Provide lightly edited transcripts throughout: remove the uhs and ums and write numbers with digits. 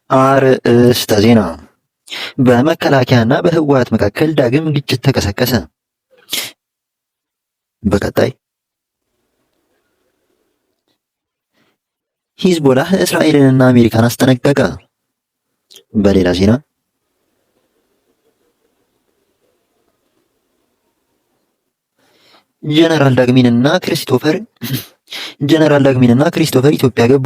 አርእስተ ዜና። በመከላከያና በህወሓት መካከል ዳግም ግጭት ተቀሰቀሰ። በቀጣይ ሂዝቦላህ እስራኤልንና አሜሪካን አስጠነቀቀ። በሌላ ዜና ጀነራል ዳግሚንና ክሪስቶፈር ኢትዮጵያ ገቡ።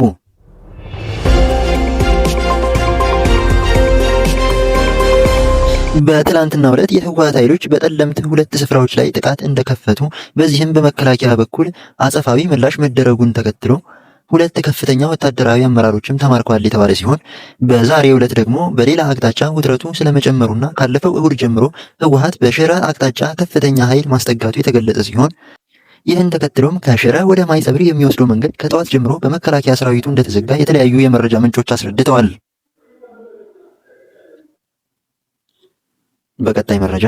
በትላንትናው ዕለት የህወሓት ኃይሎች በጠለምት ሁለት ስፍራዎች ላይ ጥቃት እንደከፈቱ በዚህም በመከላከያ በኩል አጸፋዊ ምላሽ መደረጉን ተከትሎ ሁለት ከፍተኛ ወታደራዊ አመራሮችም ተማርከዋል የተባለ ሲሆን በዛሬው ዕለት ደግሞ በሌላ አቅጣጫ ውጥረቱ ስለመጨመሩና ካለፈው እሁድ ጀምሮ ህወሓት በሽረ አቅጣጫ ከፍተኛ ኃይል ማስጠጋቱ የተገለጸ ሲሆን ይህን ተከትሎም ከሽረ ወደ ማይጸብሪ የሚወስደው መንገድ ከጠዋት ጀምሮ በመከላከያ ሰራዊቱ እንደተዘጋ የተለያዩ የመረጃ ምንጮች አስረድተዋል። በቀጣይ መረጃ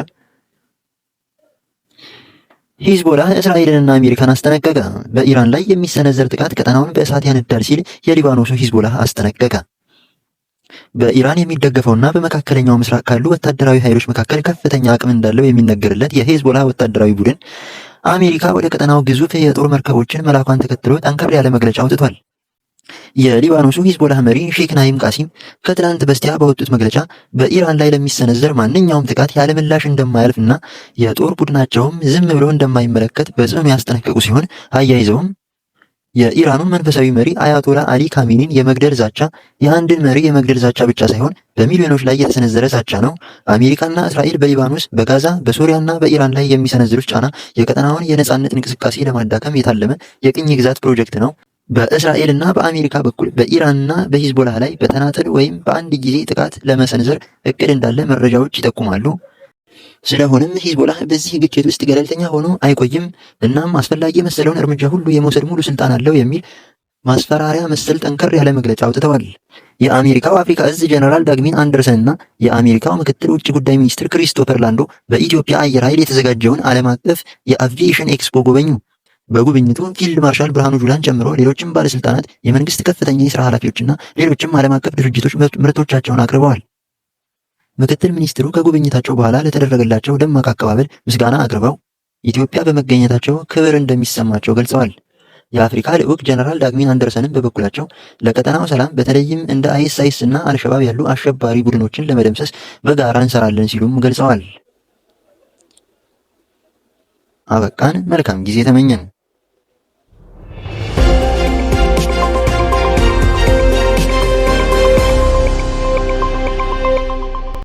ሂዝቦላህ እስራኤልንና አሜሪካን አስጠነቀቀ። በኢራን ላይ የሚሰነዘር ጥቃት ቀጠናውን በእሳት ያነዳል ሲል የሊባኖሱ ሂዝቦላህ አስጠነቀቀ። በኢራን የሚደገፈውና በመካከለኛው ምስራቅ ካሉ ወታደራዊ ኃይሎች መካከል ከፍተኛ አቅም እንዳለው የሚነገርለት የሂዝቦላህ ወታደራዊ ቡድን አሜሪካ ወደ ቀጠናው ግዙፍ የጦር መርከቦችን መላኳን ተከትሎ ጠንከር ያለ መግለጫ አውጥቷል። የሊባኖሱ ሂዝቦላህ መሪ ሼክ ናኢም ቃሲም ከትላንት በስቲያ በወጡት መግለጫ በኢራን ላይ ለሚሰነዘር ማንኛውም ጥቃት ያለ ምላሽ እንደማያልፍና የጦር ቡድናቸውም ዝም ብሎ እንደማይመለከት በጽኑ ያስጠነቀቁ ሲሆን አያይዘውም የኢራኑን መንፈሳዊ መሪ አያቶላ አሊ ካሜኒን የመግደል ዛቻ የአንድን መሪ የመግደል ዛቻ ብቻ ሳይሆን በሚሊዮኖች ላይ የተሰነዘረ ዛቻ ነው። አሜሪካና እስራኤል በሊባኖስ፣ በጋዛ፣ በሶሪያና በኢራን ላይ የሚሰነዝሩት ጫና የቀጠናውን የነጻነት እንቅስቃሴ ለማዳከም የታለመ የቅኝ ግዛት ፕሮጀክት ነው። በእስራኤልና በአሜሪካ በኩል በኢራንና በሂዝቦላህ ላይ በተናጠል ወይም በአንድ ጊዜ ጥቃት ለመሰንዘር እቅድ እንዳለ መረጃዎች ይጠቁማሉ። ስለሆነም ሂዝቦላህ በዚህ ግጭት ውስጥ ገለልተኛ ሆኖ አይቆይም፣ እናም አስፈላጊ የመሰለውን እርምጃ ሁሉ የመውሰድ ሙሉ ስልጣን አለው የሚል ማስፈራሪያ መሰል ጠንከር ያለ መግለጫ አውጥተዋል። የአሜሪካው አፍሪካ እዝ ጀነራል ዳግሚን አንደርሰን እና የአሜሪካው ምክትል ውጭ ጉዳይ ሚኒስትር ክሪስቶፈር ላንዶ በኢትዮጵያ አየር ኃይል የተዘጋጀውን ዓለም አቀፍ የአቪዬሽን ኤክስፖ ጎበኙ። በጉብኝቱ ፊልድ ማርሻል ብርሃኑ ጁላን ጨምሮ ሌሎችም ባለስልጣናት፣ የመንግስት ከፍተኛ የሥራ ኃላፊዎችና ሌሎችም ዓለም አቀፍ ድርጅቶች ምርቶቻቸውን አቅርበዋል። ምክትል ሚኒስትሩ ከጉብኝታቸው በኋላ ለተደረገላቸው ደማቅ አቀባበል ምስጋና አቅርበው ኢትዮጵያ በመገኘታቸው ክብር እንደሚሰማቸው ገልጸዋል። የአፍሪካ ልዑክ ጀነራል ዳግሚን አንደርሰንም በበኩላቸው ለቀጠናው ሰላም በተለይም እንደ አይኤስ እና አልሸባብ ያሉ አሸባሪ ቡድኖችን ለመደምሰስ በጋራ እንሰራለን ሲሉም ገልጸዋል። አበቃን። መልካም ጊዜ ተመኘን።